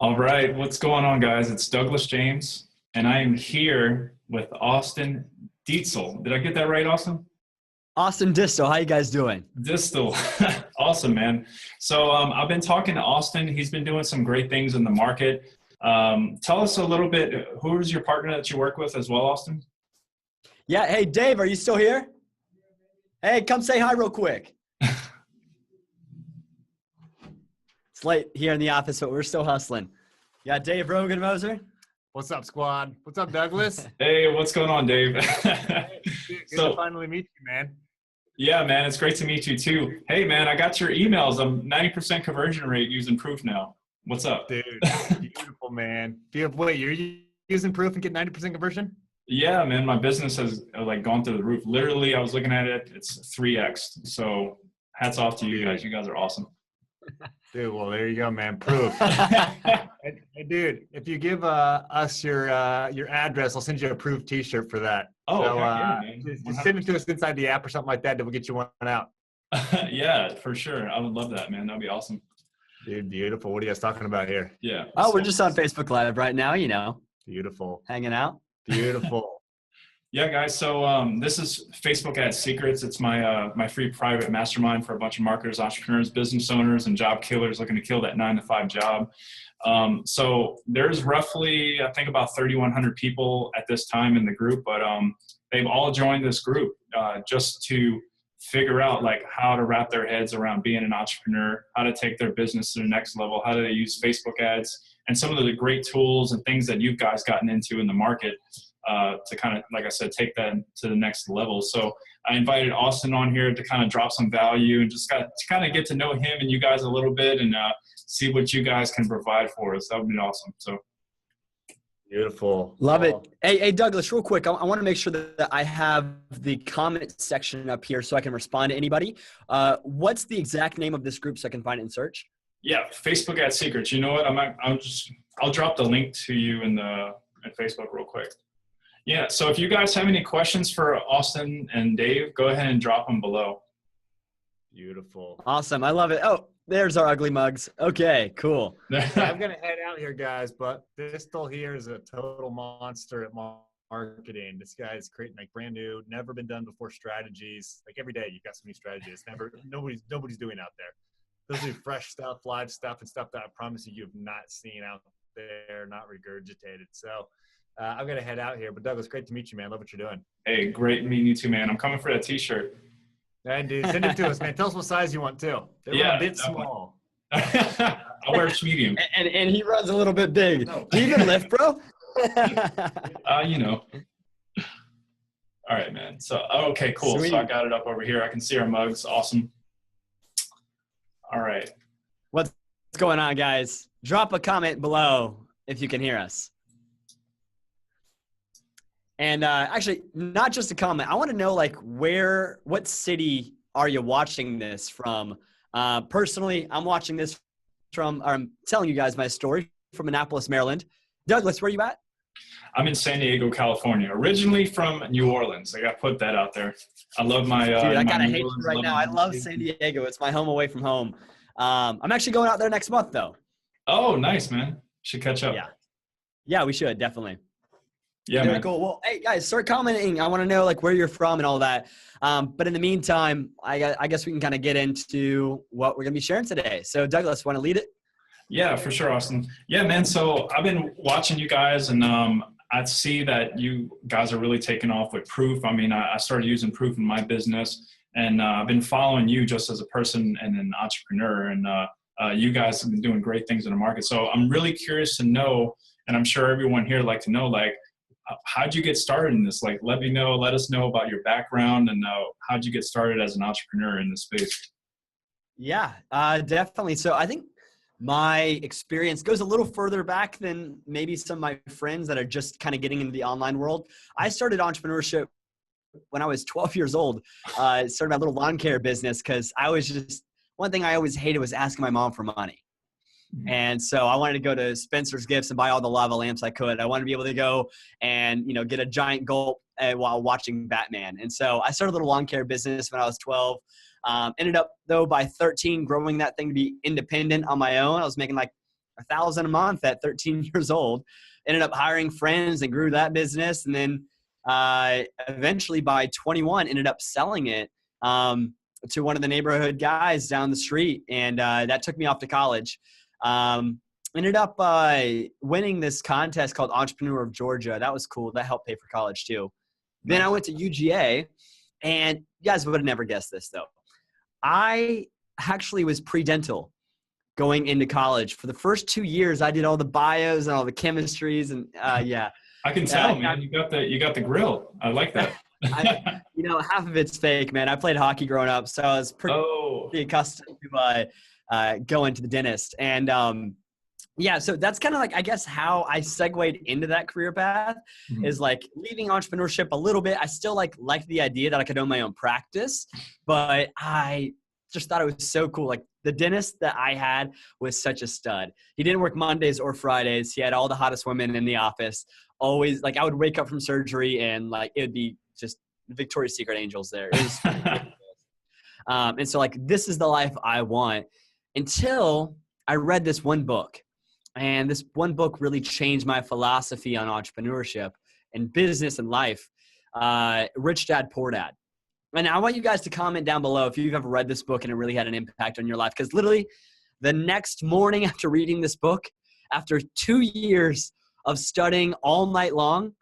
All right, what's going on, guys? It's Douglas James, and I am here with Austin Dietzel. Did I get that right, Austin? Austin Distel, how you guys doing? Distel. Awesome, man. So I've been talking to Austin. He's been doing some great things in the market. Tell us a little bit, who is your partner that you work with as well, Austin? Yeah, hey Dave, are you still here? Hey, come say hi real quick. It's late here in the office, but we're still hustling. Yeah, Dave Rosenmoser. What's up, squad? What's up, Douglas? Hey, what's going on, Dave? Good to finally meet you, man. Yeah, man, it's great to meet you too. Hey, man, I got your emails. I'm 90% conversion rate using Proof now. What's up? Dude, beautiful, man. Wait, you're using Proof and get 90% conversion? Yeah, man, my business has like gone through the roof. Literally, I was looking at it, it's 3x. So hats off to you guys. You guys are awesome. Dude, well, there you go, man. Proof. Hey, dude, if you give us your address, I'll send you a Proof T-shirt for that. Oh, so, yeah, just send it to us inside the app or something like that. Then we'll get you one out. Yeah, for sure. I would love that, man. That'd be awesome. Dude, beautiful. What are you guys talking about here? Yeah. Oh, we're just on Facebook Live right now, Beautiful. hanging out. Beautiful. Yeah, guys. So this is Facebook Ad Secrets. It's my free private mastermind for a bunch of marketers, entrepreneurs, business owners, and job killers looking to kill that 9-to-5 job. So there's roughly, I think, about 3,100 people at this time in the group, but they've all joined this group just to figure out like how to wrap their heads around being an entrepreneur, how to take their business to the next level, how do they use Facebook ads, and some of the great tools and things that you guys gotten into in the market to kind of, like I said, take that to the next level. So I invited Austin on here to kind of drop some value and just to kind of get to know him and you guys a little bit and see what you guys can provide for us. That would be awesome. So Beautiful. Love it. Hey, Douglas, real quick, I want to make sure that I have the comment section up here so I can respond to anybody. What's the exact name of this group so I can find it in search? yeah, Facebook Ad Secrets. You know what? I'll drop the link to you in Facebook real quick. Yeah, so if you guys have any questions for Austin and Dave, go ahead and drop them below. Beautiful. Awesome. I love it. Oh, there's our ugly mugs. Okay, cool. I'm going to head out here, guys, but Distel here is a total monster at marketing. This guy is creating like brand new, never been done before strategies. Like every day you've got some new strategies. Nobody's doing out there. Those are fresh stuff, live stuff, and stuff that I promise you have not seen out there, not regurgitated. So I'm going to head out here. But Douglas, great to meet you, man. Love what you're doing. Hey, great meeting you too, man. I'm coming for that t-shirt. And dude, send it to us, man. Tell us what size you want too. They're a bit small. I'll wear a medium. And he runs a little bit big. Do you even lift, bro? You know. All right, man. So, okay, cool. Sweet. So I got it up over here. I can see our mugs. Awesome. All right. What's going on, guys? Drop a comment below if you can hear us. And actually, not just a comment. I want to know, like, what city are you watching this from? Personally, I'm watching this or I'm telling you guys my story from Annapolis, Maryland. Douglas, where are you at? I'm in San Diego, California. Originally from New Orleans. I got to put that out there. I love my Dude, I my kind of New hate you Orleans right now. I love San Diego. It's my home away from home. I'm actually going out there next month, though. Oh, nice, man. Should catch up. Yeah, we should, definitely. Yeah, Very man. cool. Well, hey, guys, start commenting. I want to know, like, where you're from and all that. But in the meantime, I guess we can kind of get into what we're going to be sharing today. So, Douglas, want to lead it? Yeah, for sure, Austin. Yeah, man. So I've been watching you guys, and I see that you guys are really taking off with Proof. I mean, I started using Proof in my business, and I've been following you just as a person and an entrepreneur. And you guys have been doing great things in the market. So I'm really curious to know, and I'm sure everyone here would like to know, like, how'd you get started in this? Like, let us know about your background and how'd you get started as an entrepreneur in this space? Yeah, definitely. So I think my experience goes a little further back than maybe some of my friends that are just kind of getting into the online world. I started entrepreneurship when I was 12 years old. I started my little lawn care business because one thing I always hated was asking my mom for money. And so I wanted to go to Spencer's Gifts and buy all the lava lamps I could. I wanted to be able to go and, get a giant gulp while watching Batman. And so I started a little lawn care business when I was 12. Ended up, though, by 13, growing that thing to be independent on my own. I was making like $1,000 a month at 13 years old. Ended up hiring friends and grew that business. And then eventually by 21, ended up selling it to one of the neighborhood guys down the street. And that took me off to college. Ended up winning this contest called Entrepreneur of Georgia. That was cool. That helped pay for college too. Nice. Then I went to UGA, and you guys would have never guessed this though. I actually was pre-dental going into college. For the first 2 years, I did all the bios and all the chemistries, and yeah. I can tell, man. You got the grill. I like that. Half of it's fake, man. I played hockey growing up, so I was pretty accustomed to going to the dentist. And yeah, so that's kind of like, I guess, how I segued into that career path is like leaving entrepreneurship a little bit. I still like the idea that I could own my own practice, but I just thought it was so cool. Like the dentist that I had was such a stud. He didn't work Mondays or Fridays. He had all the hottest women in the office. Always, like, I would wake up from surgery and like it would be just Victoria's Secret angels there. It was ridiculous. And so like, this is the life I want, until I read this one book. And this one book really changed my philosophy on entrepreneurship and business and life. Rich Dad, Poor Dad. And I want you guys to comment down below if you've ever read this book and it really had an impact on your life. Because literally the next morning after reading this book, after 2 years of studying all night long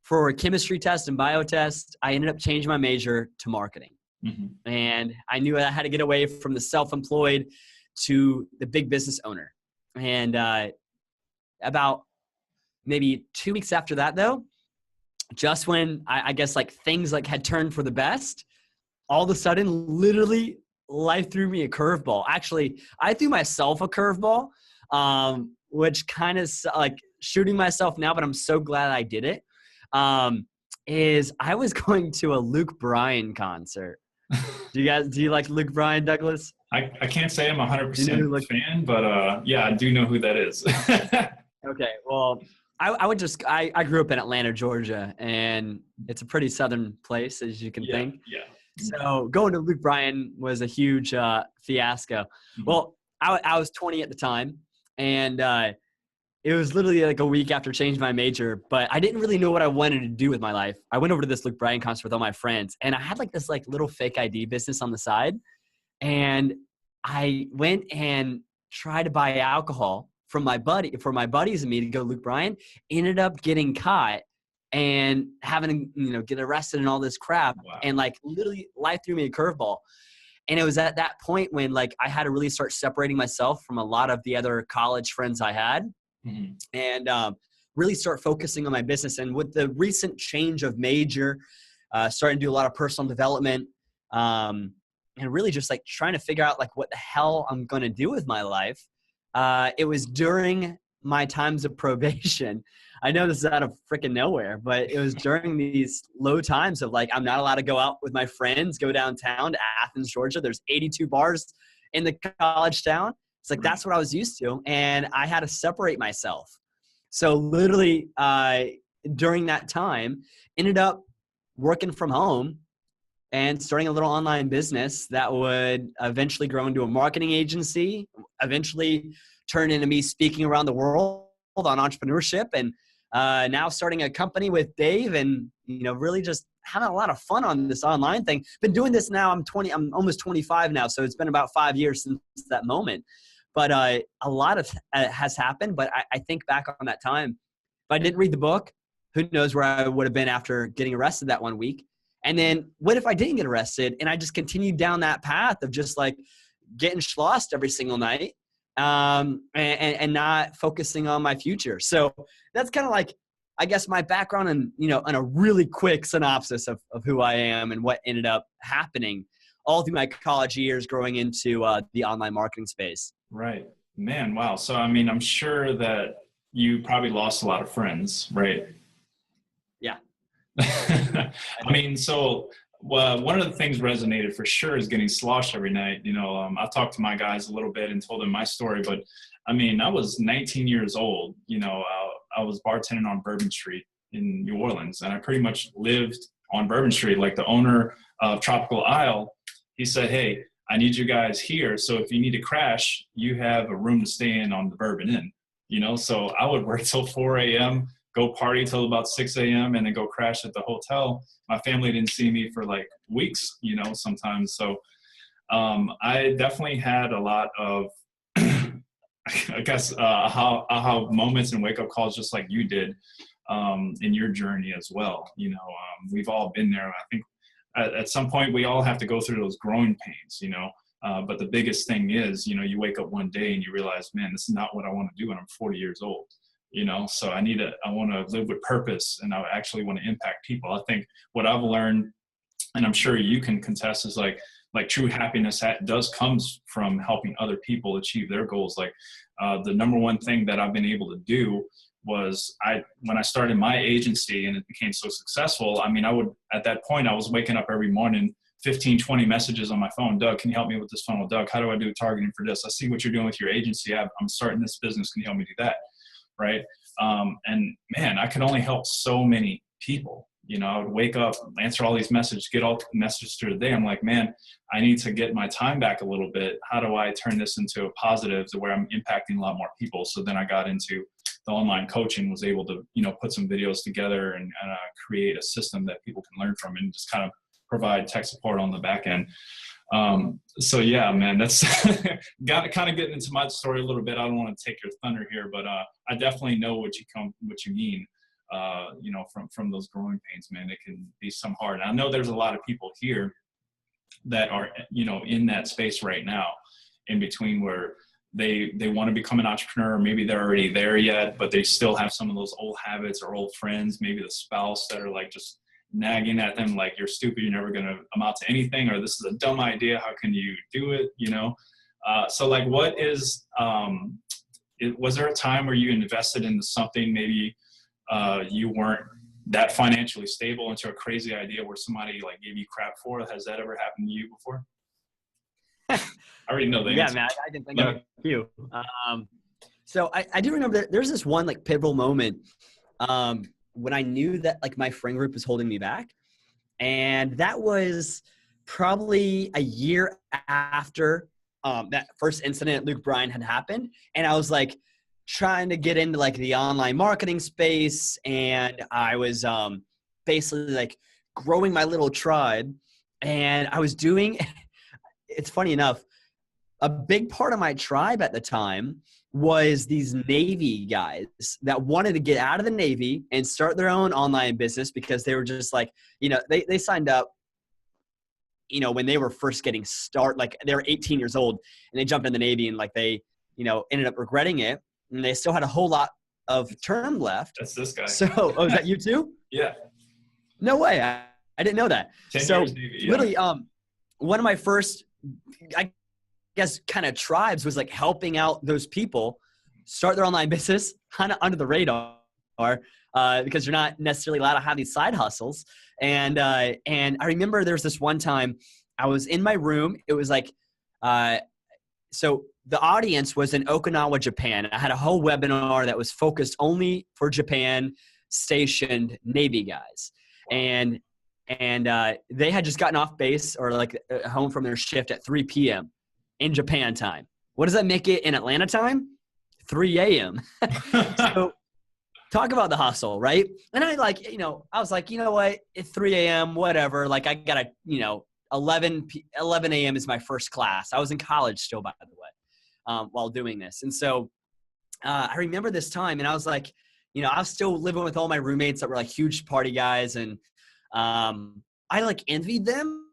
for a chemistry test and bio test, I ended up changing my major to marketing. And I knew I had to get away from the self-employed to the big business owner. And about maybe 2 weeks after that, though, just when I guess like things like had turned for the best, all of a sudden, literally, life threw me a curveball. Actually, I threw myself a curveball, which kind of like shooting myself now, but I'm so glad I did it. Is I was going to a Luke Bryan concert. Do you like Luke Bryan, Douglas? I can't say I'm 100% fan, but yeah, I do know who that is. Okay, well, I grew up in Atlanta, Georgia, and it's a pretty southern place, as you can think. Yeah. So going to Luke Bryan was a huge fiasco. Well, I was 20 at the time, and it was literally like a week after changing my major, but I didn't really know what I wanted to do with my life. I went over to this Luke Bryan concert with all my friends, and I had like this like little fake ID business on the side, and I went and tried to buy alcohol for my buddies and me to go to Luke Bryan. Ended up getting caught and having to get arrested and all this crap. Wow. And like literally life threw me a curveball. And it was at that point when like I had to really start separating myself from a lot of the other college friends I had, and really start focusing on my business. And with the recent change of major, starting to do a lot of personal development, and really just like trying to figure out like what the hell I'm going to do with my life. It was during my times of probation. I know this is out of freaking nowhere, but it was during these low times of like, I'm not allowed to go out with my friends, go downtown to Athens, Georgia. There's 82 bars in the college town. It's like, that's what I was used to. And I had to separate myself. So literally during that time, ended up working from home and starting a little online business that would eventually grow into a marketing agency, eventually turn into me speaking around the world on entrepreneurship, and now starting a company with Dave, and really just having a lot of fun on this online thing. Been doing this now. I'm almost 25 now, so it's been about 5 years since that moment. But a lot of has happened. But I think back on that time, if I didn't read the book, who knows where I would have been after getting arrested that 1 week. And then what if I didn't get arrested and I just continued down that path of just like getting schlossed every single night, and not focusing on my future. So that's kind of like, I guess, my background and, and a really quick synopsis of who I am and what ended up happening all through my college years growing into the online marketing space. Right, man. Wow. So, I mean, I'm sure that you probably lost a lot of friends, right? Yeah. I mean, so one of the things resonated for sure is getting sloshed every night. I talked to my guys a little bit and told them my story, but I mean, I was 19 years old. I was bartending on Bourbon Street in New Orleans, and I pretty much lived on Bourbon Street. Like the owner of Tropical Isle, he said, "Hey, I need you guys here. So if you need to crash, you have a room to stay in on the Bourbon Inn." So I would work till 4 a.m., go party till about 6 a.m. and then go crash at the hotel. My family didn't see me for like weeks, sometimes. So I definitely had a lot of, I guess, aha moments and wake-up calls, just like you did in your journey as well. We've all been there. I think at some point we all have to go through those growing pains, but the biggest thing is, you wake up one day and you realize, man, this is not what I want to do when I'm 40 years old. So I want to live with purpose, and I actually want to impact people. I think what I've learned, and I'm sure you can contest, is like true happiness comes from helping other people achieve their goals. Like the number one thing that I've been able to do was when I started my agency and it became so successful, at that point, I was waking up every morning, 15, 20 messages on my phone. Doug, can you help me with this funnel? Doug, how do I do targeting for this? I see what you're doing with your agency. I'm starting this business. Can you help me do that? Right. And man, I could only help so many people. I would wake up, answer all these messages, get all the messages through the day. I'm like, man, I need to get my time back a little bit. How do I turn this into a positive to where I'm impacting a lot more people? So then I got into the online coaching, was able to, put some videos together and create a system that people can learn from and just kind of provide tech support on the back end. So yeah, man, that's got to kind of get into my story a little bit. I don't want to take your thunder here, but I definitely know what you mean. From those growing pains, man, it can be some hard. I know there's a lot of people here that are, in that space right now, in between where they want to become an entrepreneur. Maybe they're already there yet, but they still have some of those old habits or old friends, maybe the spouse that are like just nagging at them, like, you're stupid, you're never going to amount to anything, or this is a dumb idea, how can you do it? So like, what is, was there a time where you invested into something, maybe you weren't that financially stable, into a crazy idea where somebody like gave you crap for? Has that ever happened to you before? I already know the answer. Yeah, man, I can think of a few. So I do remember there's this one like pivotal moment when I knew that like my friend group was holding me back. And that was probably a year after that first incident at Luke Bryan had happened. And I was like trying to get into like the online marketing space. And I was basically like growing my little tribe. And I was doing, it's funny enough, a big part of my tribe at the time was these Navy guys that wanted to get out of the Navy and start their own online business, because they were just like, they signed up, when they were first getting started, like they were 18 years old and they jumped in the Navy, and like they, ended up regretting it, and they still had a whole lot of term left. That's this guy. So, is that you too? Yeah. No way. I didn't know that. 10 so years Navy, yeah. Literally, one of my first, I guess, kind of tribes was like helping out those people start their online business kind of under the radar, because you're not necessarily allowed to have these side hustles. And I remember there was this one time I was in my room. It was like, so the audience was in Okinawa, Japan. I had a whole webinar that was focused only for Japan stationed Navy guys. And they had just gotten off base, or like home from their shift at 3 p.m. in Japan time. What does that make it in Atlanta time? 3 a.m. So talk about the hustle, right? And I like, I was like, you know what? It's 3 a.m., whatever. Like I got to, 11 a.m. is my first class. I was in college still, by the way, while doing this. And so I remember this time, and I was like, I was still living with all my roommates that were like huge party guys. And I like envied them,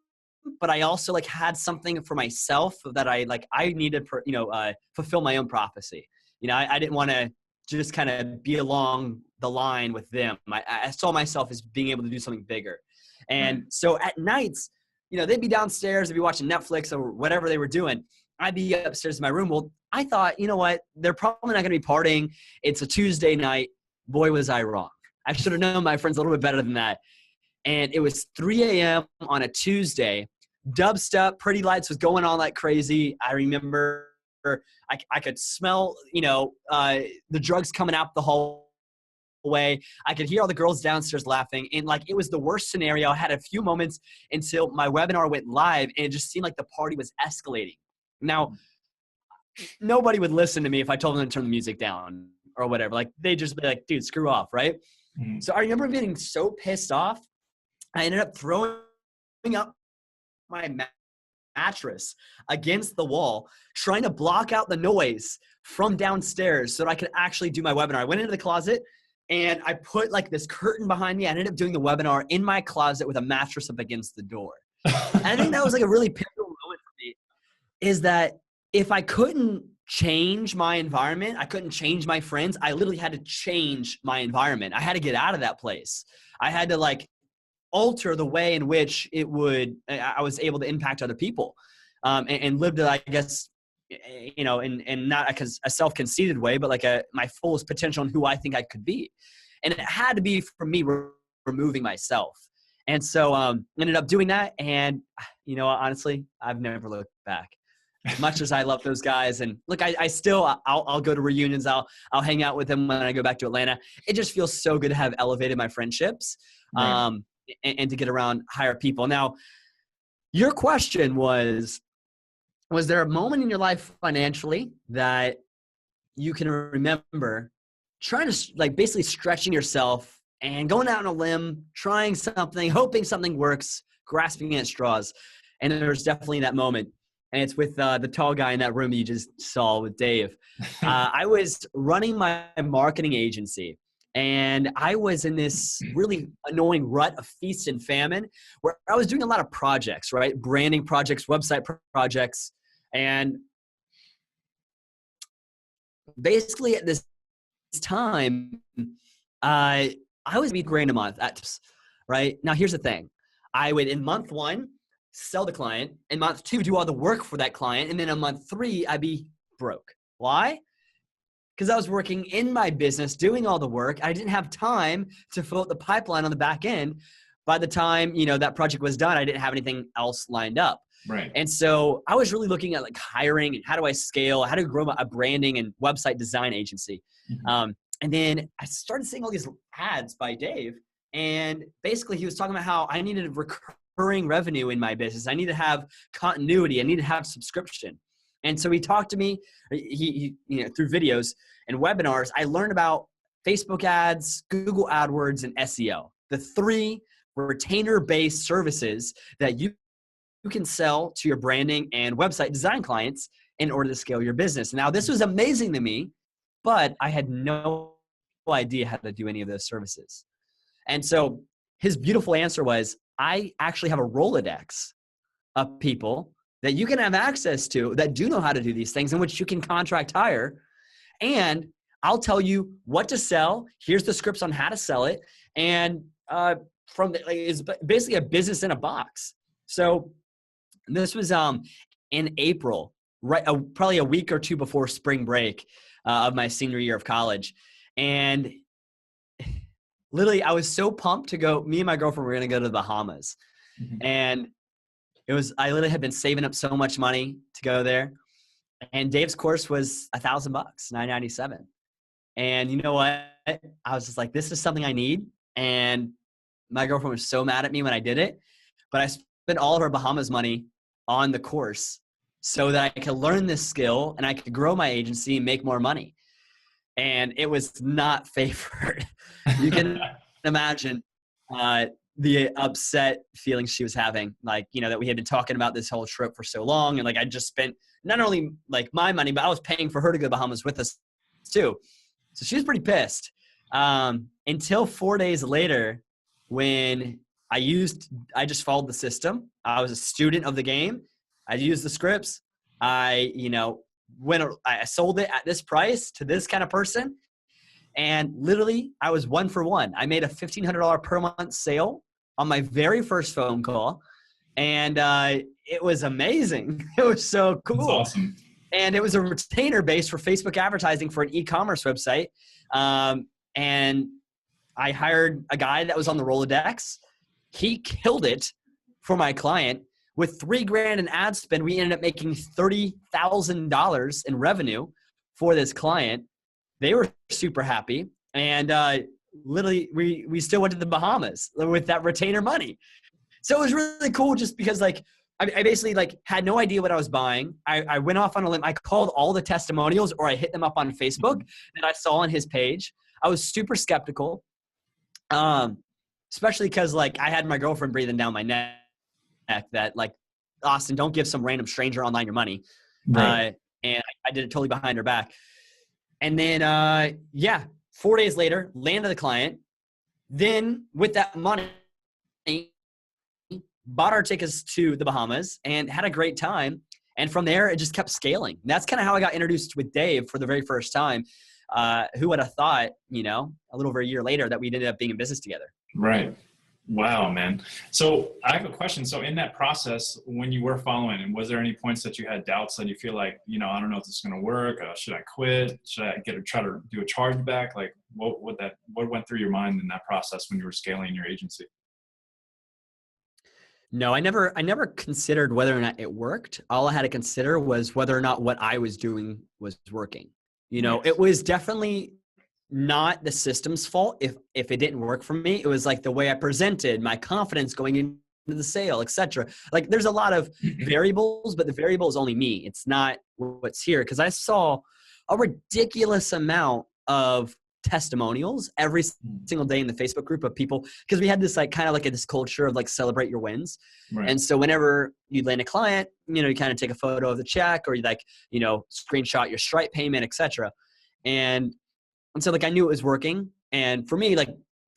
but I also like had something for myself that I needed, fulfill my own prophecy. I didn't want to just kind of be along the line with them. I saw myself as being able to do something bigger. And so at nights, they'd be downstairs, they'd be watching Netflix or whatever they were doing. I'd be upstairs in my room. Well, I thought, you know what? They're probably not going to be partying. It's a Tuesday night. Boy, was I wrong. I should have known my friends a little bit better than that. And it was 3 a.m. on a Tuesday. Dubstep, Pretty Lights was going on like crazy. I remember I could smell, the drugs coming out the hallway. I could hear all the girls downstairs laughing. And like, it was the worst scenario. I had a few moments until my webinar went live, and it just seemed like the party was escalating. Now, nobody would listen to me if I told them to turn the music down, or whatever. Like they just be like, dude, screw off. Right. Mhm. So I remember getting so pissed off. I ended up throwing up my mattress against the wall, trying to block out the noise from downstairs so that I could actually do my webinar. I went into the closet and I put like this curtain behind me. I ended up doing the webinar in my closet with a mattress up against the door. And I think that was like a really pivotal moment for me, is that if I couldn't change my environment, I couldn't change my friends, I literally had to change my environment. I had to get out of that place. I had to like alter the way in which I was able to impact other people, and live to, I guess, you know, and not a self-conceited way, but like my fullest potential and who I think I could be. And it had to be for me removing myself. And so ended up doing that. And, you know, honestly, I've never looked back. As much as I love those guys, and look, I still, I'll go to reunions. I'll hang out with them when I go back to Atlanta. It just feels so good to have elevated my friendships, Right. and to get around higher people. Now, your question was there a moment in your life financially that you can remember trying to like basically stretching yourself and going out on a limb, trying something, hoping something works, grasping at straws? And there's definitely that moment. And it's with the tall guy in that room you just saw with Dave. I was running my marketing agency, and I was in this really annoying rut of feast and famine where I was doing a lot of projects, right? Branding projects, website projects. And basically at this time, I was $8,000 a month, right? Now, here's the thing. I would, in month 1, sell the client, in month 2, do all the work for that client. And then in month 3, I'd be broke. Why? Because I was working in my business, doing all the work. I didn't have time to fill out the pipeline on the back end. By the time, you know, that project was done, I didn't have anything else lined up. Right. And so I was really looking at like hiring and how do I scale, how to grow a branding and website design agency. Mhm. And then I started seeing all these ads by Dave. And basically he was talking about how I needed recurring revenue in my business. I need to have continuity. I need to have subscription. And so he talked to me, he you know, through videos and webinars. I learned about Facebook ads, Google AdWords, and SEO, the 3 retainer-based services that you can sell to your branding and website design clients in order to scale your business. Now, this was amazing to me, but I had no idea how to do any of those services. And so his beautiful answer was, I actually have a Rolodex of people that you can have access to that do know how to do these things, in which you can contract hire. And I'll tell you what to sell. Here's the scripts on how to sell it. And it's basically a business in a box. So this was in April, right? Probably a week or 2 before spring break of my senior year of college. And literally, I was so pumped to go. Me and my girlfriend were going to go to the Bahamas. Mhm. And I literally had been saving up so much money to go there. And Dave's course was $1,000, $997. And you know what? I was just like, this is something I need. And my girlfriend was so mad at me when I did it. But I spent all of our Bahamas money on the course so that I could learn this skill and I could grow my agency and make more money. And it was not favored. You can imagine the upset feelings she was having, like, you know, that we had been talking about this whole trip for so long. And like, I just spent not only like my money, but I was paying for her to go to Bahamas with us too. So she was pretty pissed until 4 days later when I just followed the system. I was a student of the game. I used the scripts. I sold it at this price to this kind of person. And literally I was 1 for 1. I made a $1,500 per month sale on my very first phone call. And it was amazing. It was so cool. That's awesome. And it was a retainer base for Facebook advertising for an e-commerce website. And I hired a guy that was on the Rolodex. He killed it for my client. With $3,000 in ad spend, we ended up making $30,000 in revenue for this client. They were super happy. And literally, we still went to the Bahamas with that retainer money. So it was really cool just because, like, I basically like had no idea what I was buying. I went off on a limb. I called all the testimonials, or I hit them up on Facebook that I saw on his page. I was super skeptical, especially because like I had my girlfriend breathing down my neck that like, Austin, don't give some random stranger online your money. Right. And I did it totally behind her back. And then, 4 days later, landed the client. Then with that money, bought our tickets to the Bahamas and had a great time. And from there, it just kept scaling. And that's kind of how I got introduced with Dave for the very first time. Who would have thought, you know, a little over a year later that we'd ended up being in business together. Right. Wow, man. So I have a question. So in that process, when you were following, and was there any points that you had doubts that you feel like, you know, I don't know if this is going to work. Should I quit? Should I try to do a chargeback? Like what went through your mind in that process when you were scaling your agency? No, I never considered whether or not it worked. All I had to consider was whether or not what I was doing was working. You know, Nice. it was definitely not the system's fault if it didn't work for me. It was like the way I presented, my confidence going into the sale, etc. Like there's a lot of variables, but the variable is only me. It's not what's here. Because I saw a ridiculous amount of testimonials every single day in the Facebook group of people, because we had this like kind of like this culture of like celebrate your wins. Right. And so whenever you land a client, you know, you kind of take a photo of the check, or you like, you know, screenshot your Stripe payment, etc. And so like I knew it was working. And for me, like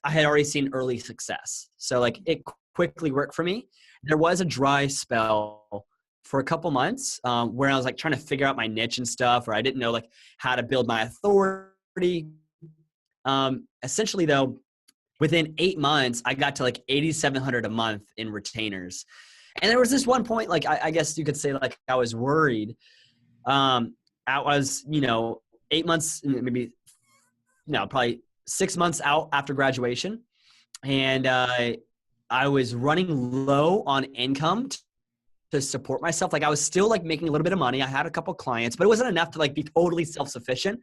I had already seen early success. So like it quickly worked for me. There was a dry spell for a couple months where I was like trying to figure out my niche and stuff, or I didn't know like how to build my authority. Essentially though, within 8 months, I got to like 8,700 a month in retainers. And there was this one point, like, I guess you could say like I was worried. I was, you know, 8 months, maybe, no, probably 6 months out after graduation. And I was running low on income to support myself. Like I was still like making a little bit of money. I had a couple clients, but it wasn't enough to like be totally self-sufficient.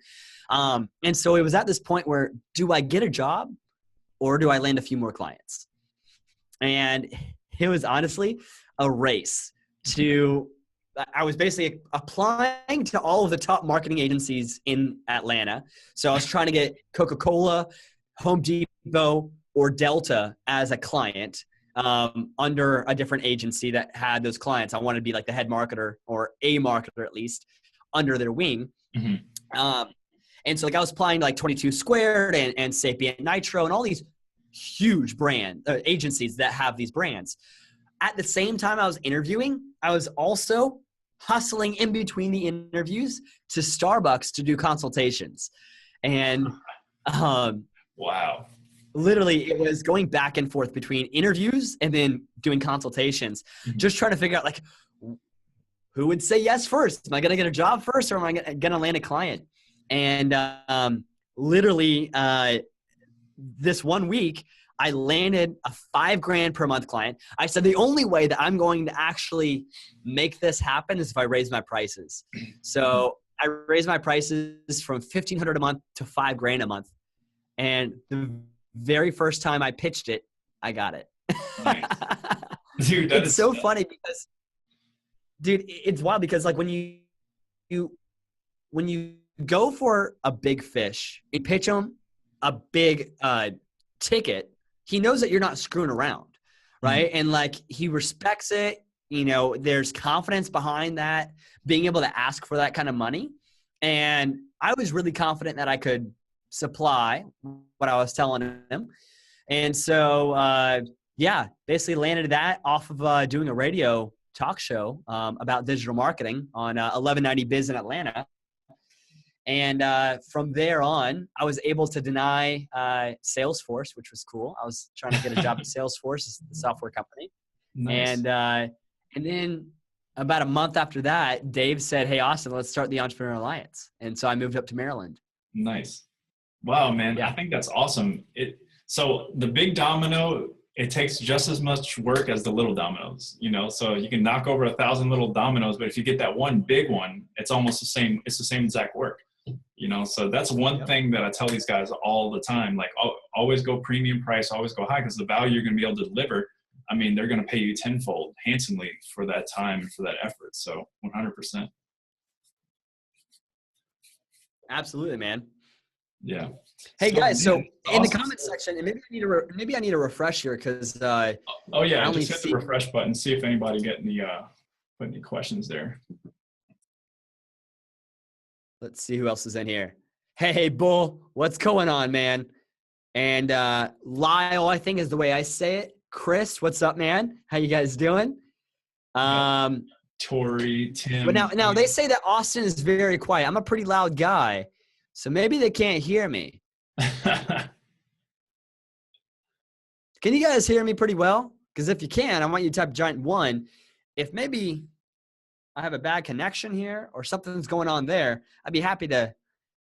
And so it was at this point where, do I get a job or do I land a few more clients? And it was honestly a race to, I was basically applying to all of the top marketing agencies in Atlanta. So I was trying to get Coca-Cola, Home Depot, or Delta as a client under a different agency that had those clients. I wanted to be like the head marketer, or a marketer at least, under their wing. Mm-hmm. And so like I was applying to like 22 Squared and Sapient Nitro and all these huge brand agencies that have these brands. At the same time I was interviewing, I was also hustling in between the interviews to Starbucks to do consultations. And Wow. literally it was going back and forth between interviews and then doing consultations, just trying to figure out like, who would say yes first? Am I going to get a job first, or am I going to land a client? And literally this 1 week, I landed a $5,000 per month client. I said, the only way that I'm going to actually make this happen is if I raise my prices. So I raised my prices from $1,500 a month to $5,000 a month. And the very first time I pitched it, I got it. Nice. Dude, it's so funny because, dude, it's wild because like when you go for a big fish, you pitch him a big ticket, he knows that you're not screwing around, right? And like he respects it. You know, there's confidence behind that, being able to ask for that kind of money. And I was really confident that I could supply what I was telling him. And so, basically landed that off of doing a radio talk show about digital marketing on 1190 Biz in Atlanta. And from there on, I was able to deny Salesforce, which was cool. I was trying to get a job at Salesforce, the software company. Nice. And then about a month after that, Dave said, "Hey, Austin, let's start the Entrepreneurial Alliance." And so I moved up to Maryland. Nice. Wow, man. Yeah. I think that's awesome. So the big domino, it takes just as much work as the little dominoes, you know? So you can knock over 1,000 little dominoes, but if you get that one big one, it's almost the same. It's the same exact work, you know? So that's one thing that I tell these guys all the time, like always go premium price, always go high, because the value you're going to be able to deliver I mean, they're going to pay you tenfold handsomely for that time, for that effort. So 100%. Absolutely, man. Yeah. Hey guys, so man, in the awesome. comment section, and maybe I need a refresh here because Oh yeah, I only just hit see. the refresh button. See if anybody get any put any questions there. Let's see who else is in here. Hey, Bull, what's going on, man? And Lyle, I think is the way I say it. Chris, what's up, man? How you guys doing? Tori, Tim. But now they say that Austin is very quiet. I'm a pretty loud guy, so maybe they can't hear me. Can you guys hear me pretty well? Because if you can, I want you to type giant 1. If maybe I have a bad connection here or something's going on there, I'd be happy to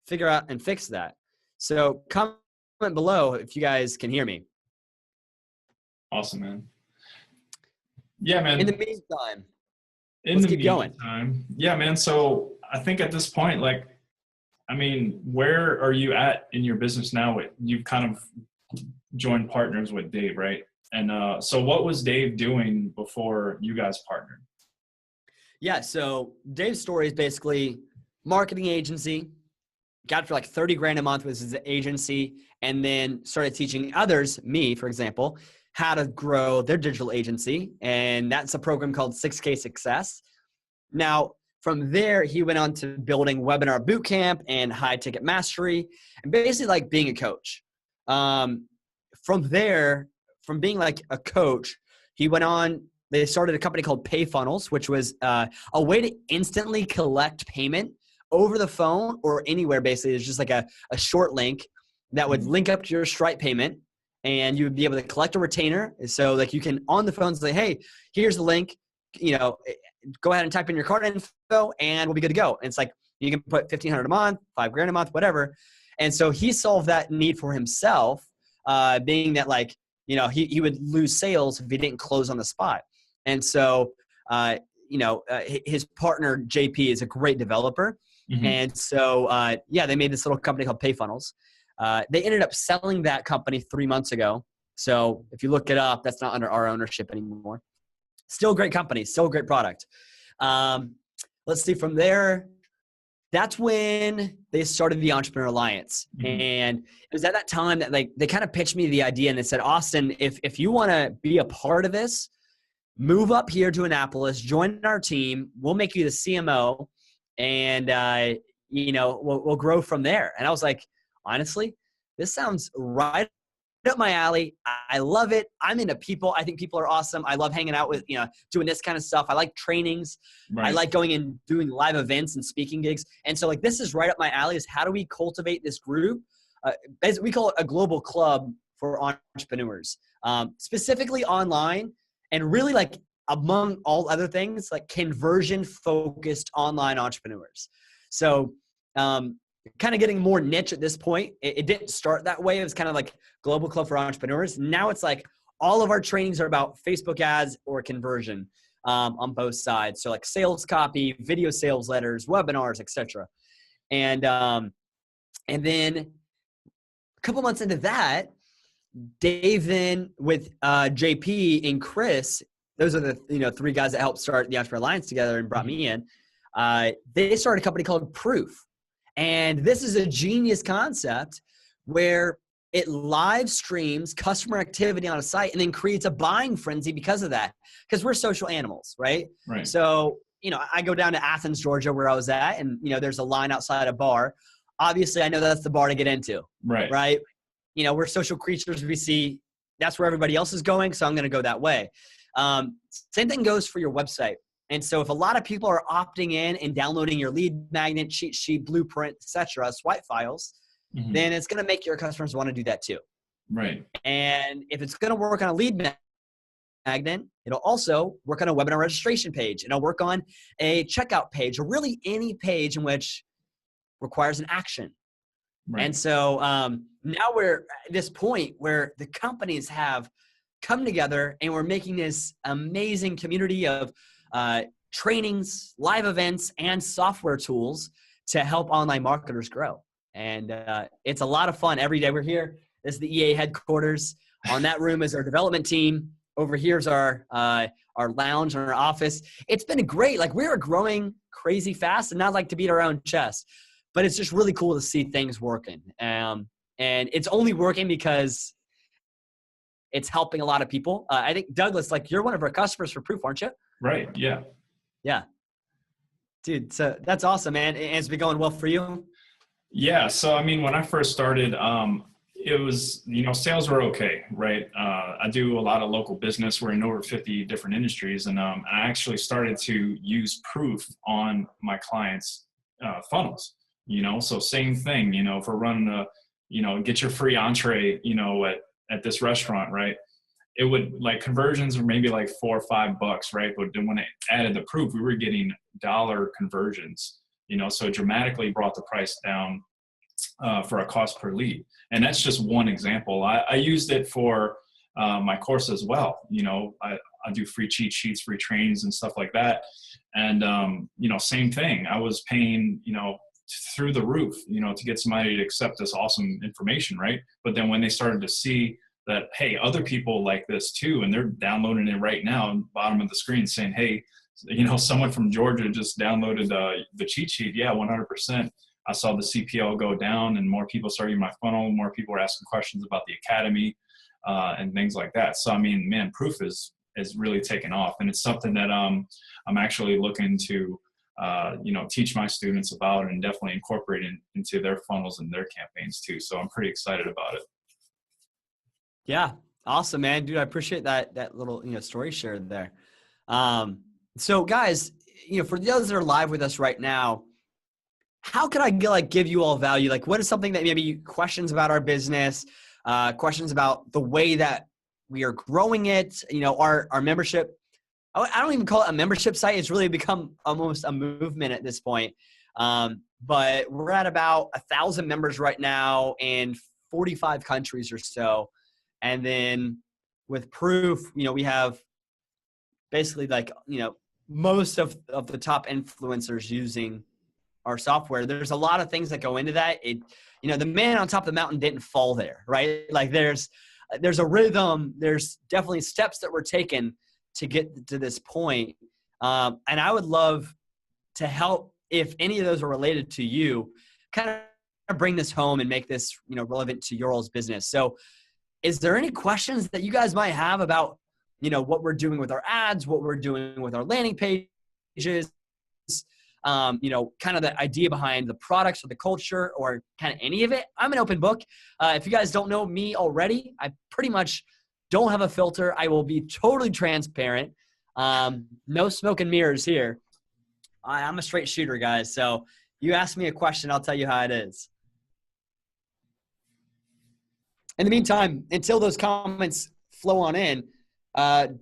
figure out and fix that. So comment below if you guys can hear me. Awesome, man. Yeah, man. In the meantime, let's keep going. Yeah, man. So I think at this point, like, I mean, where are you at in your business now? You've kind of joined partners with Dave, right? And so what was Dave doing before you guys partnered? Yeah, so Dave's story is basically marketing agency, got it for like 30 grand a month with his agency, and then started teaching others, me, for example, how to grow their digital agency. And that's a program called 6K Success. Now, from there, he went on to building webinar bootcamp and high ticket mastery, and basically like being a coach. From there, from being like a coach, he went on, they started a company called Pay Funnels, which was a way to instantly collect payment over the phone or anywhere. Basically, it's just like a short link that would link up to your Stripe payment, and you would be able to collect a retainer. So like you can on the phone say, hey, here's the link, go ahead and type in your card info and we'll be good to go. And it's like, you can put $1,500 a month, $5 grand a month, whatever. And so he solved that need for himself, being that like, he would lose sales if he didn't close on the spot. And so, his partner, JP, is a great developer. Mm-hmm. And so, they made this little company called Pay Funnels. They ended up selling that company 3 months ago. So if you look it up, that's not under our ownership anymore. Still a great company, still a great product. Let's see, from there, that's when they started the Entrepreneurial Alliance. Mm-hmm. And it was at that time that like they kind of pitched me the idea and they said, Austin, if you want to be a part of this, move up here to Annapolis, join our team. We'll make you the CMO and, we'll grow from there. And I was like, honestly, this sounds right up my alley. I love it. I'm into people. I think people are awesome. I love hanging out with, doing this kind of stuff. I like trainings. Right. I like going and doing live events and speaking gigs. And so like, this is right up my alley is how do we cultivate this group? We call it a global club for entrepreneurs, specifically online and really like among all other things, like conversion focused online entrepreneurs. So, kind of getting more niche at this point. It didn't start that way. It was kind of like global club for entrepreneurs. Now it's like all of our trainings are about Facebook ads or conversion on both sides. So like sales copy, video sales letters, webinars, etc. And then a couple months into that, Dave then with JP and Chris, those are the 3 guys that helped start the Entrepreneurial Alliance together and brought me in. They started a company called Proof. And this is a genius concept where it live streams customer activity on a site and then creates a buying frenzy because of that. Because we're social animals, right? Right. So, I go down to Athens, Georgia, where I was at, and, there's a line outside a bar. Obviously, I know that's the bar to get into. Right. Right? We're social creatures. We see that's where everybody else is going, so I'm going to go that way. Same thing goes for your website. And so if a lot of people are opting in and downloading your lead magnet, cheat sheet, blueprint, etc., swipe files, then it's going to make your customers want to do that too. Right. And if it's going to work on a lead magnet, it'll also work on a webinar registration page. It'll work on a checkout page or really any page in which requires an action. Right. And so now we're at this point where the companies have come together and we're making this amazing community of trainings, live events, and software tools to help online marketers grow. And it's a lot of fun every day. We're here. This is the EA headquarters. On that room is our development team. over here's our lounge and our office. It's been great. Like, we're growing crazy fast, and not like to beat our own chest, but it's just really cool to see things working. And it's only working because it's helping a lot of people. I think, Douglas, like, you're one of our customers for Proof, aren't you? Right. Yeah. Yeah. Dude, so that's awesome, man. And it's been going well for you? Yeah. So, I mean, when I first started, it was, sales were okay, right? I do a lot of local business. We're in over 50 different industries. And I actually started to use Proof on my clients' funnels, so same thing, if we're running get your free entree, at this restaurant, right? It would, like, conversions were maybe like $4 or $5, right? But then when I added the Proof, we were getting dollar conversions, so it dramatically brought the price down for a cost per lead. And that's just one example. I used it for my course as well. I do free cheat sheets, free trainings and stuff like that. And, same thing. I was paying, through the roof, to get somebody to accept this awesome information, right? But then when they started to see that, hey, other people like this too, and they're downloading it right now, bottom of the screen saying, hey, someone from Georgia just downloaded the cheat sheet. Yeah, 100%. I saw the CPL go down, and more people started using my funnel. More people were asking questions about the academy and things like that. So, I mean, man, Proof is really taken off, and it's something that I'm actually looking to teach my students about, and definitely incorporate into their funnels and their campaigns too. So I'm pretty excited about it. Yeah. Awesome, man. Dude, I appreciate that little, story shared there. So guys, for those that are live with us right now, how could I give you all value? Like, what is something that maybe questions about our business, questions about the way that we are growing it, our membership. I don't even call it a membership site. It's really become almost a movement at this point. But we're at about 1,000 members right now in 45 countries or so. And then with Proof, we have basically most of the top influencers using our software. There's a lot of things that go into that. The man on top of the mountain didn't fall there, right? Like, there's a rhythm. There's definitely steps that were taken to get to this point. And I would love to help, if any of those are related to you, kind of bring this home and make this, relevant to your all's business. So is there any questions that you guys might have about, what we're doing with our ads, what we're doing with our landing pages, kind of the idea behind the products or the culture, or kind of any of it? I'm an open book. If you guys don't know me already, I pretty much don't have a filter. I will be totally transparent. No smoke and mirrors here. I'm a straight shooter, guys. So you ask me a question, I'll tell you how it is. In the meantime, until those comments flow on in,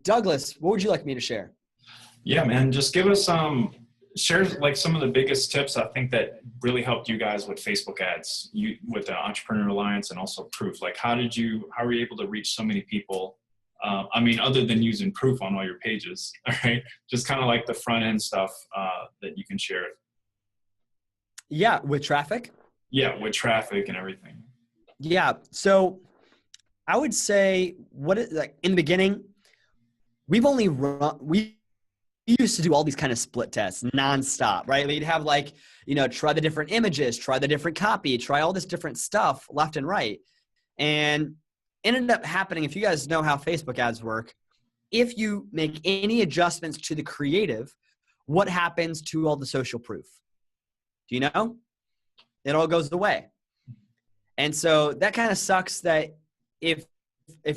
Douglas, what would you like me to share? Yeah, man, just give us share some of the biggest tips I think that really helped you guys with Facebook ads, with the Entrepreneurial Alliance, and also Proof. Like, how were you able to reach so many people? Other than using Proof on all your pages, all right? Just kind of like the front end stuff that you can share. Yeah, with traffic? Yeah, with traffic and everything. Yeah, so I would say in the beginning, we used to do all these kind of split tests nonstop, right? We'd have try the different images, try the different copy, try all this different stuff left and right. And ended up happening, if you guys know how Facebook ads work, if you make any adjustments to the creative, what happens to all the social proof? Do you know? It all goes away. And so that kind of sucks that if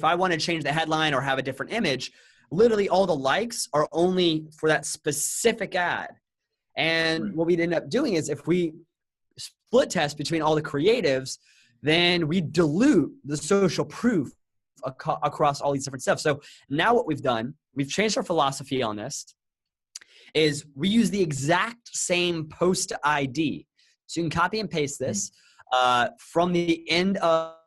I want to change the headline or have a different image, literally all the likes are only for that specific ad. And what we'd end up doing is, if we split test between all the creatives, then we dilute the social proof across all these different stuff. So now what we've done, we've changed our philosophy on this, is we use the exact same post ID. So you can copy and paste this from the end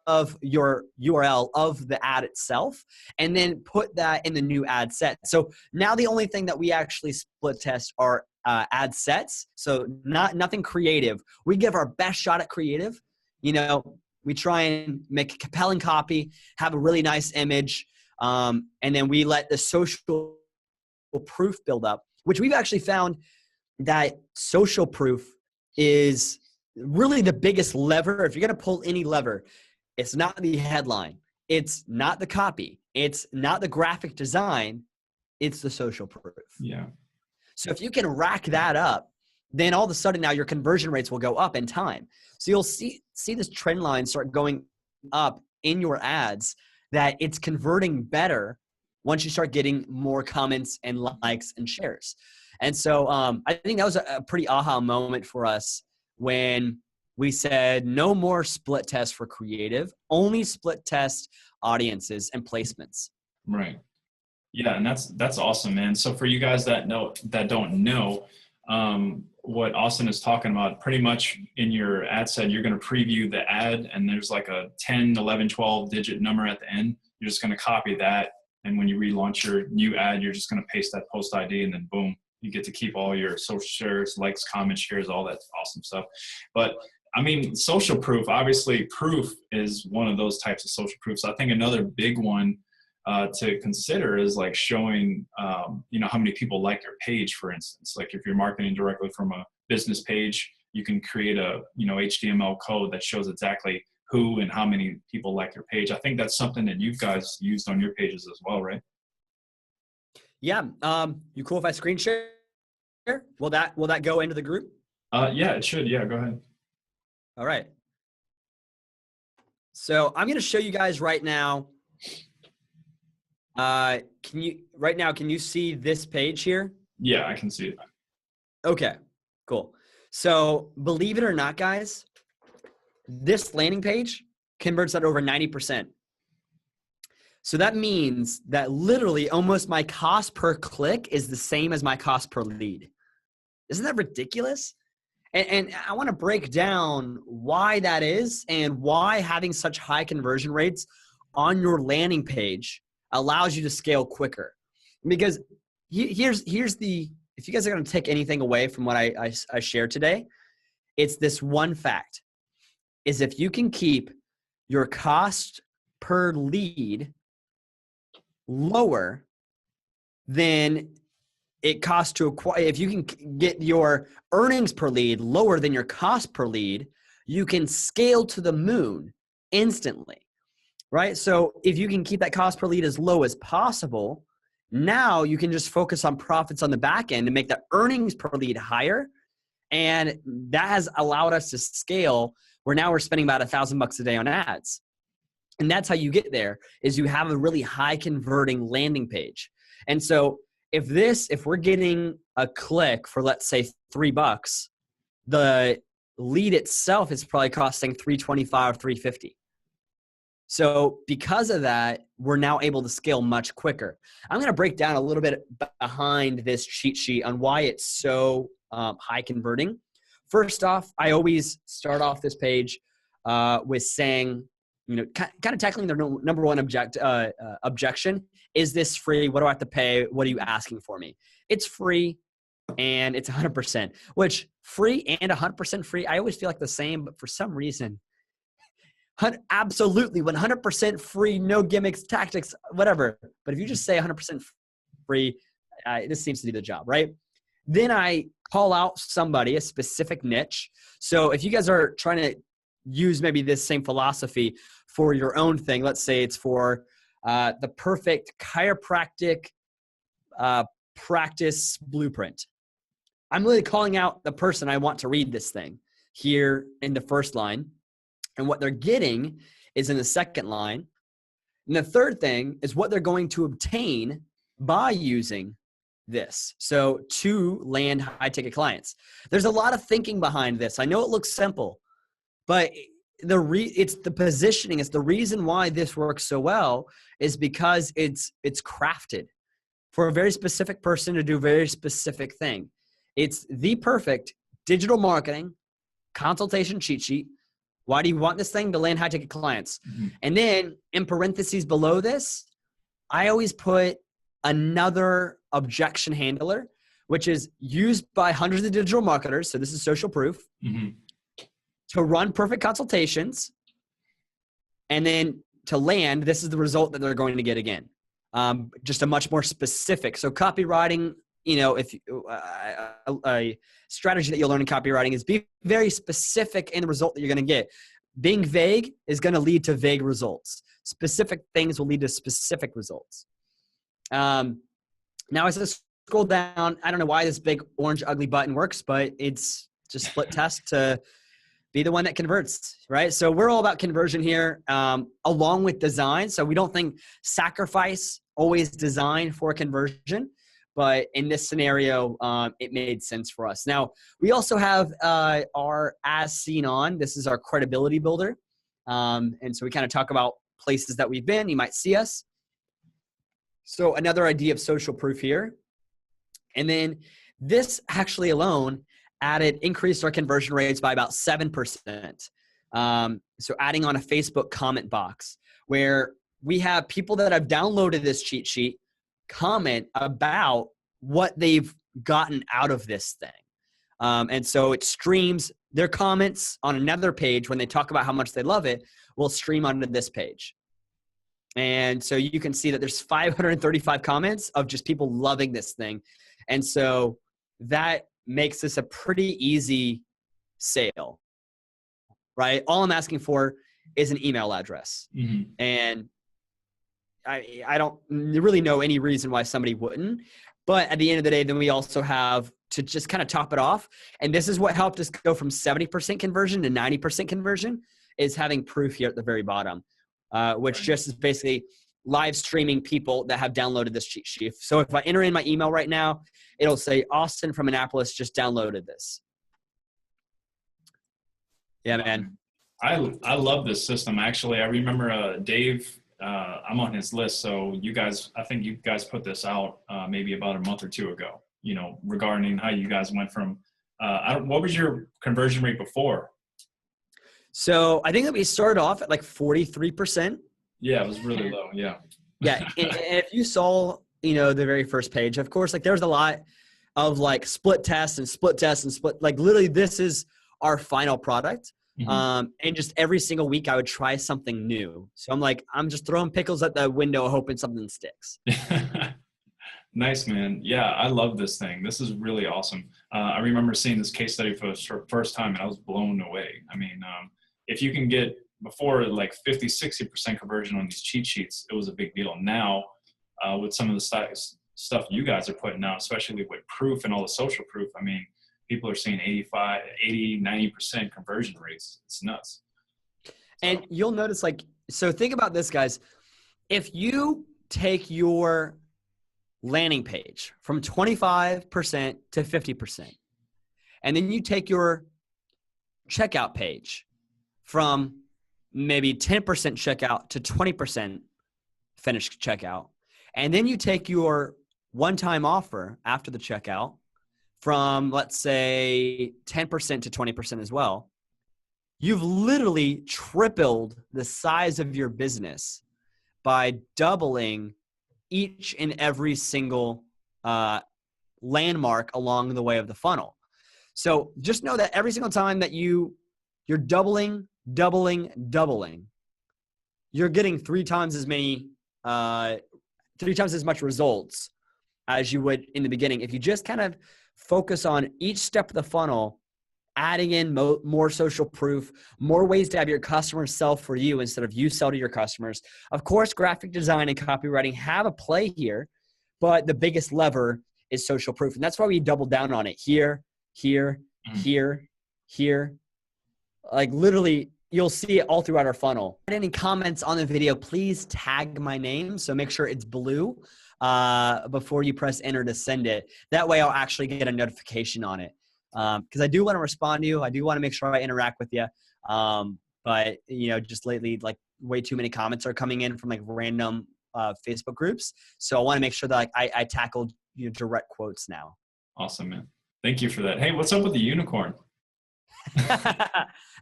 of your URL of the ad itself, and then put that in the new ad set. So now the only thing that we actually split test are ad sets. So nothing creative. We give our best shot at creative. We try and make a compelling copy, have a really nice image, And then we let the social proof build up, which we've actually found that social proof is really the biggest lever. If you're going to pull any lever, it's not the headline. It's not the copy. It's not the graphic design. It's the social proof. Yeah. So if you can rack that up, then all of a sudden now your conversion rates will go up in time. So you'll see this trend line start going up in your ads, that it's converting better once you start getting more comments and likes and shares. And so I think that was a pretty aha moment for us when we said no more split test for creative, only split test audiences and placements. Right. Yeah, and that's awesome, man. So for you guys that don't know what Austin is talking about, pretty much in your ad set, you're going to preview the ad, and there's like a 10, 11, 12 digit number at the end. You're just going to copy that, and when you relaunch your new ad, you're just going to paste that post ID, and then boom, you get to keep all your social shares, likes, comments, shares, all that awesome stuff. But I mean, social proof, obviously proof is one of those types of social proofs. I think another big one to consider is like showing, how many people like your page, for instance. Like if you're marketing directly from a business page, you can create a, HTML code that shows exactly who and how many people like your page. I think that's something that you guys used on your pages as well, right? Yeah. You cool if I screen share? Will that go into the group? Yeah, it should. Yeah, go ahead. All right. So I'm going to show you guys right now. Can you see this page here? Yeah, I can see it. Okay, cool. So believe it or not, guys, this landing page converts at over 90%. So that means that literally almost my cost per click is the same as my cost per lead. Isn't that ridiculous? And I want to break down why that is and why having such high conversion rates on your landing page allows you to scale quicker. Because here's the, if you guys are going to take anything away from what I shared today, it's this one fact, is if you can keep your cost per lead lower than it costs to acquire, if you can get your earnings per lead lower than your cost per lead, you can scale to the moon instantly, right? So if you can keep that cost per lead as low as possible, now you can just focus on profits on the back end and make the earnings per lead higher. And that has allowed us to scale where now we're spending about $1,000 a day on ads. And that's how you get there, is you have a really high converting landing page. And so if we're getting a click for, let's say, $3, the lead itself is probably costing $325, $350. So because of that, we're now able to scale much quicker. I'm going to break down a little bit behind this cheat sheet on why it's so high converting. First off, I always start off this page with saying, kind of tackling the number one objection. Is this free? What do I have to pay? What are you asking for me? It's free and it's 100%, which free and 100% free, I always feel like the same, but for some reason, absolutely 100% free, no gimmicks, tactics, whatever. But if you just say 100% free, this seems to do the job, right? Then I call out somebody, a specific niche. So if you guys are trying to use maybe this same philosophy for your own thing, let's say it's for the perfect chiropractic practice blueprint. I'm really calling out the person I want to read this thing here in the first line. And what they're getting is in the second line. And the third thing is what they're going to obtain by using this. So to land high ticket clients. There's a lot of thinking behind this. I know it looks simple, but it's the positioning. It's the reason why this works so well is because it's crafted for a very specific person to do a very specific thing. It's the perfect digital marketing consultation cheat sheet. Why do you want this thing? To land high ticket clients. Mm-hmm. And then in parentheses below this, I always put another objection handler, which is used by hundreds of digital marketers. So this is social proof. Mm-hmm. To run perfect consultations, and then to land, this is the result that they're going to get again. just a much more specific. So copywriting, if a strategy that you'll learn in copywriting is be very specific in the result that you're going to get. Being vague is going to lead to vague results. Specific things will lead to specific results. Now as I scroll down, I don't know why this big orange ugly button works, but it's just split test to be the one that converts, right? So we're all about conversion here, along with design. So we don't think sacrifice always design for conversion, but in this scenario, it made sense for us. Now, we also have our as seen on. This is our credibility builder. And so we kind of talk about places that we've been. You might see us. So another idea of social proof here. And then this actually alone increased our conversion rates by about 7%. So adding on a Facebook comment box where we have people that have downloaded this cheat sheet comment about what they've gotten out of this thing. And so it streams their comments on another page when they talk about how much they love it, will stream onto this page. And so you can see that there's 535 comments of just people loving this thing. And so that makes this a pretty easy sale, right? All I'm asking for is an email address. Mm-hmm. And I don't really know any reason why somebody wouldn't. But at the end of the day, then we also have to just kind of top it off. And this is what helped us go from 70% conversion to 90% conversion, is having proof here at the very bottom, which just is basically live streaming people that have downloaded this cheat sheet. So if I enter in my email right now, it'll say Austin from Annapolis just downloaded this. Yeah, man. I love this system. Actually, I remember Dave, I'm on his list. So I think you guys put this out maybe about a month or two ago, regarding how you guys went from, what was your conversion rate before? So I think that we started off at like 43%. Yeah, it was really low. Yeah. Yeah. And if you saw, the very first page, of course, like there's a lot of like split tests and split tests and split, like literally this is our final product. Mm-hmm. And just every single week I would try something new. So I'm just throwing pickles at the window, hoping something sticks. Nice, man. Yeah, I love this thing. This is really awesome. I remember seeing this case study for the first time and I was blown away. I mean, if you can get before like 50, 60% conversion on these cheat sheets, it was a big deal. Now, with some of the stuff you guys are putting out, especially with proof and all the social proof, I mean, people are seeing 85, 80, 90% conversion rates. It's nuts. And you'll notice so think about this, guys. If you take your landing page from 25% to 50%, and then you take your checkout page from maybe 10% checkout to 20% finished checkout, and then you take your one-time offer after the checkout from, let's say, 10% to 20% as well, you've literally tripled the size of your business by doubling each and every single landmark along the way of the funnel. So just know that every single time that you're doubling, you're getting three times as much results as you would in the beginning. If you just kind of focus on each step of the funnel, adding in more social proof, more ways to have your customers sell for you instead of you sell to your customers. Of course, graphic design and copywriting have a play here, but the biggest lever is social proof. And that's why we double down on it here. Like literally, you'll see it all throughout our funnel. Any comments on the video, please tag my name. So make sure it's blue before you press enter to send it. That way I'll actually get a notification on it. Because I do want to respond to you. I do want to make sure I interact with you. But just lately, like way too many comments are coming in from like random Facebook groups. So I want to make sure that I tackled direct quotes now. Awesome, man. Thank you for that. Hey, what's up with the unicorn?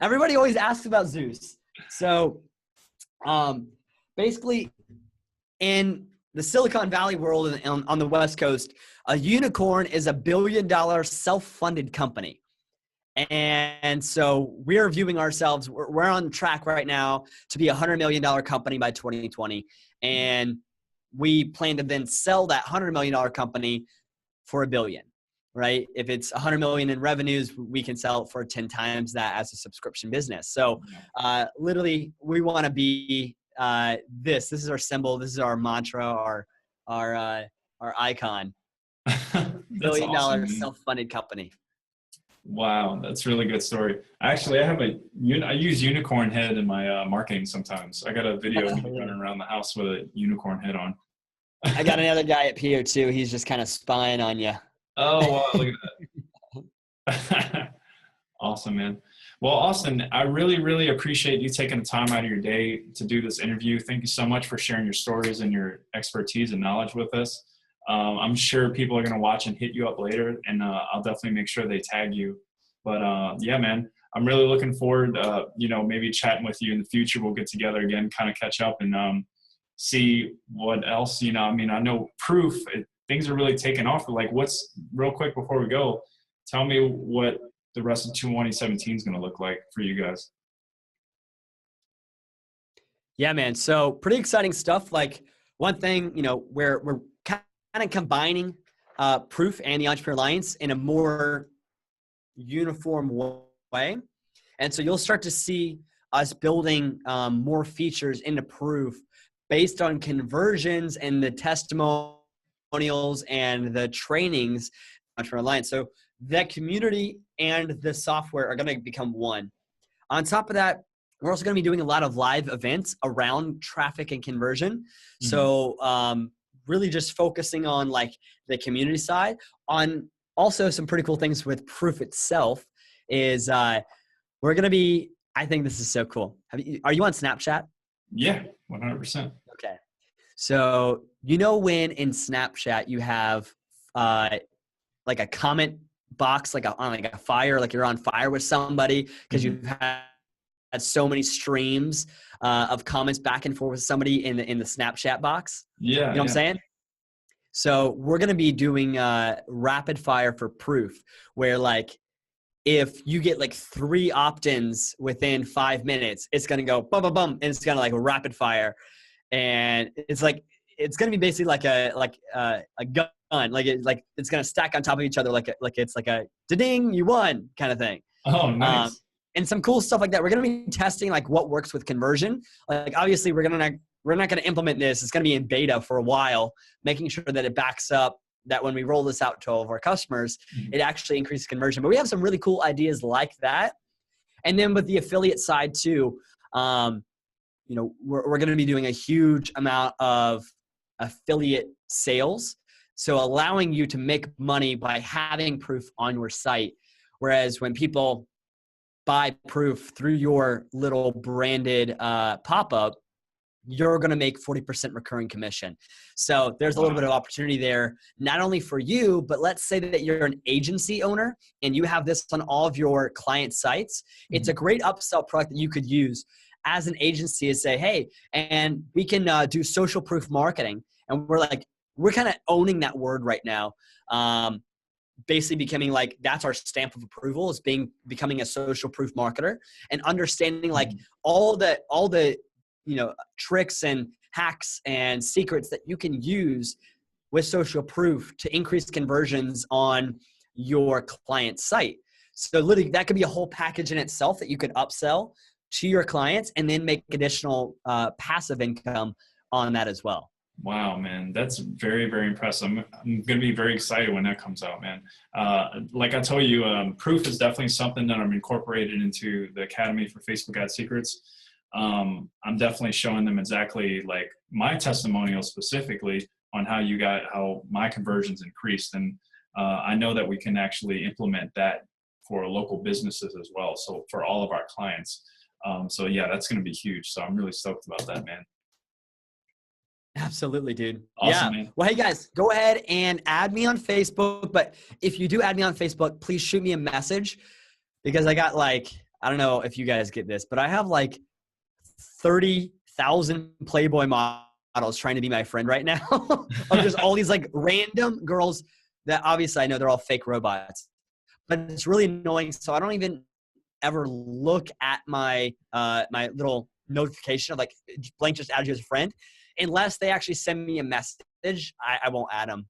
Everybody always asks about Zeus. So basically in the Silicon Valley world and on the West Coast, a unicorn is $1 billion self-funded company. And so we're viewing ourselves, we're on track right now to be a $100 million company by 2020. And we plan to then sell that $100 million company for $1 billion, right? If it's 100 million in revenues, we can sell it for 10 times that as a subscription business. So literally we want to be this is our symbol. This is our mantra, our icon. That's $1 billion awesome, man. self-funded company. Wow, that's a really good story. Actually, I use unicorn head in my marketing sometimes. I got a video of me running around the house with a unicorn head on. I got another guy at PO too. He's just kind of spying on you. Oh, wow, look at that. Awesome, man. Well, Austin, I really, really appreciate you taking the time out of your day to do this interview. Thank you so much for sharing your stories and your expertise and knowledge with us. I'm sure people are going to watch and hit you up later, and I'll definitely make sure they tag you. But yeah, man, I'm really looking forward, maybe chatting with you in the future. We'll get together again, kind of catch up and see what else, I know Proof, things are really taking off. Like, real quick before we go, tell me what the rest of 2017 is going to look like for you guys. Yeah, man. So pretty exciting stuff. Like one thing, we're kind of combining Proof and the Entrepreneur Alliance in a more uniform way. And so you'll start to see us building more features into Proof based on conversions and the testimonials and the trainings Entrepreneurial Alliance. So that community and the software are going to become one. On top of that, we're also going to be doing a lot of live events around traffic and conversion. Mm-hmm. So really just focusing on like the community side. On also some pretty cool things with Proof itself is we're going to be, I think this is so cool. Are you on Snapchat? Yeah, 100%. Okay. So, when in Snapchat you have like a comment box, on a fire, like you're on fire with somebody because you've had so many streams of comments back and forth with somebody in the Snapchat box. Yeah. You know what I'm saying? So we're going to be doing rapid fire for Proof, where like if you get like 3 opt-ins within 5 minutes, it's going to go bum, bum, bum, and it's going to like rapid fire. And it's going to be basically like a gun, like it's going to stack on top of each other. Like it's like a ding, you won kind of thing. Oh, nice. And some cool stuff like that. We're going to be testing like what works with conversion. Like obviously we're not going to implement this. It's going to be in beta for a while, making sure that it backs up, that when we roll this out to all of our customers, it actually increases conversion. But we have some really cool ideas like that. And then with the affiliate side too, we're going to be doing a huge amount of affiliate sales. So allowing you to make money by having Proof on your site. Whereas when people buy Proof through your little branded pop-up, you're going to make 40% recurring commission. So there's a little bit of opportunity there, not only for you, but let's say that you're an agency owner and you have this on all of your client sites. It's a great upsell product that you could use as an agency to say, hey, and we can do social proof marketing. And we're kind of owning that word right now. Basically becoming like, that's our stamp of approval, is becoming a social proof marketer and understanding like all the tricks and hacks and secrets that you can use with social proof to increase conversions on your client site. So literally that could be a whole package in itself that you could upsell to your clients and then make additional passive income on that as well. Wow, man, that's very, very impressive. I'm going to be very excited when that comes out, man. Like I told you, Proof is definitely something that I'm incorporated into the Academy for Facebook Ad Secrets. I'm definitely showing them exactly like my testimonial specifically on how my conversions increased. And I know that we can actually implement that for local businesses as well. So for all of our clients. So yeah, that's going to be huge. So I'm really stoked about that, man. Absolutely, dude. Awesome, yeah. Man. Well, hey guys, go ahead and add me on Facebook. But if you do add me on Facebook, please shoot me a message, because I got I don't know if you guys get this, but I have 30,000 Playboy models trying to be my friend right now of just all these random girls that obviously I know they're all fake robots, but it's really annoying. So I don't even ever look at my my little notification of blank just added you as a friend. unless they actually send me a message, I won't add them.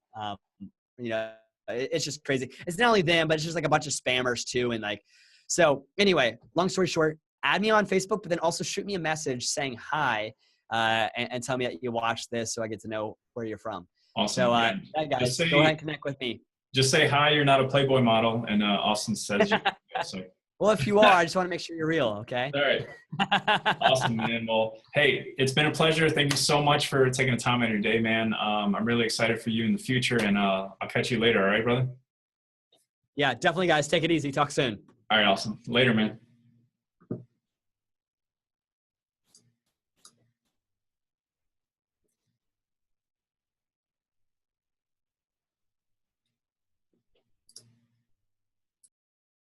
It's just crazy. It's not only them, but it's just like a bunch of spammers too. And like, so anyway, long story short, add me on Facebook, but then also shoot me a message saying hi, and tell me that you watched this so I get to know where you're from. Awesome. So, Yeah. guys, go ahead and connect with me. Just say hi. You're not a Playboy model, and Austin says you. So. Well, if you are, I just want to make sure you're real. Okay. All right. Awesome, man. Well, hey, it's been a pleasure. Thank you so much for taking the time out of your day, man. I'm really excited for you in the future, and I'll catch you later. All right, brother? Yeah, definitely, guys. Take it easy. Talk soon. All right, awesome. Later, man.